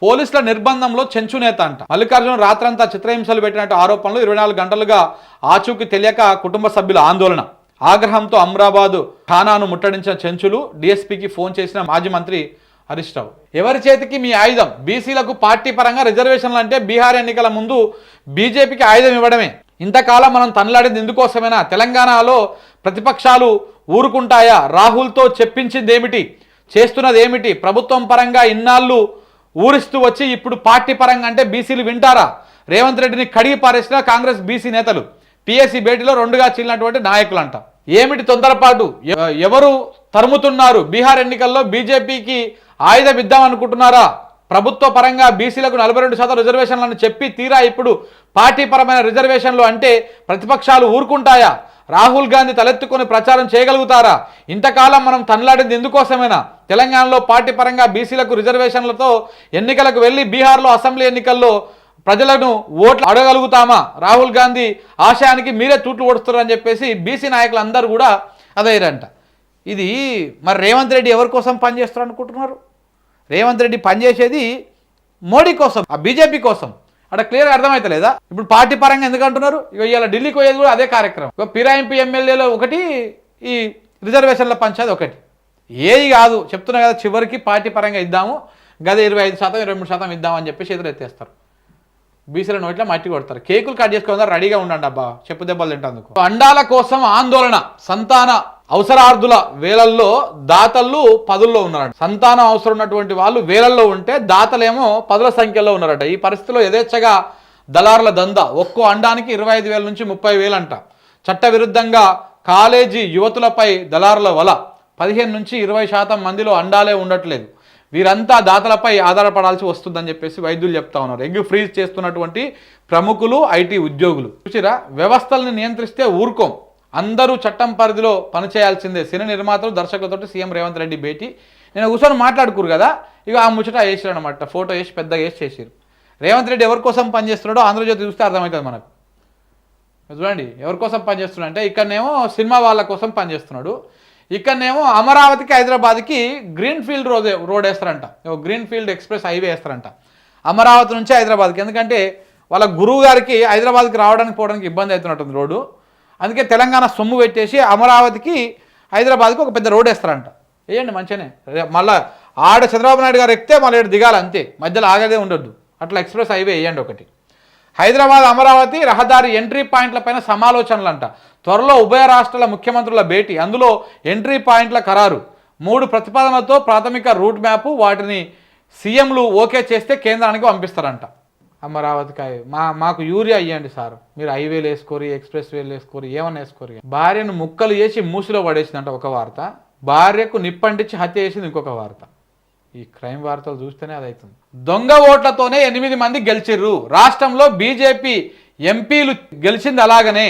పోలీసుల నిర్బంధంలో చెంచు నేత అంట. మల్లికార్జున రాత్రంతా చిత్రహింసలు పెట్టినట్టు ఆరోపణలు, 24 గంటలుగా ఆచూకీ తెలియక కుటుంబ సభ్యుల ఆందోళన. ఆగ్రహంతో అమ్రాబాద్ ఠానాను ముట్టడించిన చెంచులు, డీఎస్పీకి ఫోన్ చేసిన మాజీ మంత్రి హరీష్ రావు. ఎవరి చేతికి మీ ఆయుధం? బీసీలకు పార్టీ పరంగా రిజర్వేషన్లు అంటే బీహార్ ఎన్నికల ముందు బీజేపీకి ఆయుధం ఇవ్వడమే. ఇంతకాలం మనం తనలాడింది ఎందుకోసమేనా? తెలంగాణలో ప్రతిపక్షాలు ఊరుకుంటాయా? రాహుల్తో చెప్పించింది ఏమిటి? చేస్తున్నది ఏమిటి? ప్రభుత్వం పరంగా ఇన్నాళ్ళు ఊరిస్తూ వచ్చి ఇప్పుడు పార్టీ పరంగా అంటే బీసీలు వింటారా? రేవంత్ రెడ్డిని కడిగి పారేసిన కాంగ్రెస్ బీసీ నేతలు, పిఎస్సి భేటీలో రెండుగా చీలినటువంటి నాయకులు అంట. ఏమిటి తొందరపాటు? ఎవరు తరుముతున్నారు? బీహార్ ఎన్నికల్లో బీజేపీకి ఆయుధం ఇద్దామనుకుంటున్నారా? ప్రభుత్వ పరంగా బీసీలకు 42% రిజర్వేషన్లను చెప్పి తీరా ఇప్పుడు పార్టీ పరమైన రిజర్వేషన్లు అంటే ప్రతిపక్షాలు ఊరుకుంటాయా? రాహుల్ గాంధీ తలెత్తుకొని ప్రచారం చేయగలుగుతారా? ఇంతకాలం మనం తనలాడింది ఎందుకోసమేనా? తెలంగాణలో పార్టీ పరంగా బీసీలకు రిజర్వేషన్లతో ఎన్నికలకు వెళ్ళి బీహార్లో అసెంబ్లీ ఎన్నికల్లో ప్రజలను ఓట్లు అడగలుగుతామా? రాహుల్ గాంధీ ఆశయానికి మీరే తూట్లు ఓడుస్తారని చెప్పేసి బీసీ నాయకులు అందరూ కూడా అదేరంట. ఇది మరి రేవంత్ రెడ్డి ఎవరి కోసం పనిచేస్తారు అనుకుంటున్నారు? రేవంత్ రెడ్డి పనిచేసేది మోడీ కోసం, ఆ బీజేపీ కోసం. అక్కడ క్లియర్గా అర్థమవుతలేదా? ఇప్పుడు పార్టీ పరంగా ఎందుకు అంటున్నారు? ఇవాళ ఢిల్లీకి పోయేది కూడా అదే కార్యక్రమం. ఫిరాయింపు ఎమ్మెల్యేలో ఒకటి, ఈ రిజర్వేషన్ల పంచాయతీ ఒకటి. ఏది కాదు చెప్తున్నా కదా, చివరికి పార్టీ పరంగా ఇద్దాము, గత 25%, 23% ఇద్దామని చెప్పేసి ఎదురు ఎత్తేస్తారు. బీసీల నోట్ల మట్టి కొడతారు. కేకులు కట్ చేసుకోవాలి, రెడీగా ఉండండి అబ్బా, చెప్పు దెబ్బలు తింటందుకు. అండాల కోసం ఆందోళన. సంతాన అవసరార్థుల వేలల్లో దాతలు 10ల్లో ఉన్నారట. సంతానం అవసరం ఉన్నటువంటి వాళ్ళు వేలల్లో ఉంటే దాతలేమో 10ల సంఖ్యలో ఉన్నారట. ఈ పరిస్థితిలో యథేచ్ఛగా దళారుల దందా. ఒక్కో అండానికి 25,000 నుంచి 30,000 అంట. చట్టవిరుద్ధంగా కాలేజీ యువతులపై దళారుల వల. 15 నుంచి 20% మందిలో అండాలే ఉండట్లేదు. వీరంతా దాతలపై ఆధారపడాల్సి వస్తుందని చెప్పేసి వైద్యులు చెప్తా ఉన్నారు. ఎగ్ ఫ్రీజ్ చేస్తున్నటువంటి ప్రముఖులు, ఐటీ ఉద్యోగులు. చూసిరా, వ్యవస్థల్ని నియంత్రిస్తే ఊరుకోం, అందరూ చట్టం పరిధిలో పనిచేయాల్సిందే. సినీ నిర్మాతలు, దర్శకులతో సీఎం రేవంత్ రెడ్డి భేటీ. నేను కూర్చొని మాట్లాడుకురు కదా, ఇక ఆ ముచ్చట వేసారు అనమాట. ఫోటో వేసి పెద్దగా వేసి చేసారు. రేవంత్ రెడ్డి ఎవరి కోసం పనిచేస్తున్నాడో ఆంధ్రజ్యోతి చూస్తే అర్థమవుతుంది మనకు. చూడండి ఎవరి కోసం పనిచేస్తున్నాడు అంటే, ఇక్కడనేమో సినిమా వాళ్ళ కోసం పనిచేస్తున్నాడు, ఇక్కడనేమో అమరావతికి హైదరాబాద్కి గ్రీన్ ఫీల్డ్ రోడ్ వేస్తారంట. గ్రీన్ ఫీల్డ్ ఎక్స్ప్రెస్ హైవే వేస్తారంట అమరావతి నుంచి హైదరాబాద్కి. ఎందుకంటే వాళ్ళ గురువు గారికి హైదరాబాద్కి రావడానికి పోవడానికి ఇబ్బంది అవుతున్నట్టుంది రోడ్డు. అందుకే తెలంగాణ సొమ్ము పెట్టేసి అమరావతికి హైదరాబాద్కి ఒక పెద్ద రోడ్ వేస్తారంట. వేయండి మంచిగానే. మళ్ళీ ఆడ చంద్రబాబు నాయుడు గారు ఎక్కితే మళ్ళీ ఏడు దిగాలి అంతే, మధ్యలో ఆగదే ఉండొద్దు. అట్లా ఎక్స్ప్రెస్ హైవే వేయండి ఒకటి. హైదరాబాద్ అమరావతి రహదారి ఎంట్రీ పాయింట్లపైన సమాలోచనలు అంట. త్వరలో ఉభయ రాష్ట్రాల ముఖ్యమంత్రుల భేటీ, అందులో ఎంట్రీ పాయింట్ల ఖరారు. 3 ప్రతిపాదనలతో ప్రాథమిక రూట్ మ్యాప్, వాటిని సీఎంలు ఓకే చేస్తే కేంద్రానికి పంపిస్తారంట. అమరావతికి మాకు యూరియా ఇవ్వండి సార్, మీరు హైవేలు వేసుకోరు, ఎక్స్ప్రెస్ వేలు వేసుకోరు, ఏమన్నా వేసుకోరు. భార్యను ముక్కలు చేసి మూసిలో పడేసిందంట ఒక వార్త, భార్యకు నిప్పంటించి హత్య చేసింది ఇంకొక వార్త. ఈ క్రైమ్ వార్తలు చూస్తేనే అది అవుతుంది. దొంగ ఓట్లతోనే 8 మంది గెలిచిర్రు. రాష్ట్రంలో బీజేపీ ఎంపీలు గెలిచింది అలాగనే.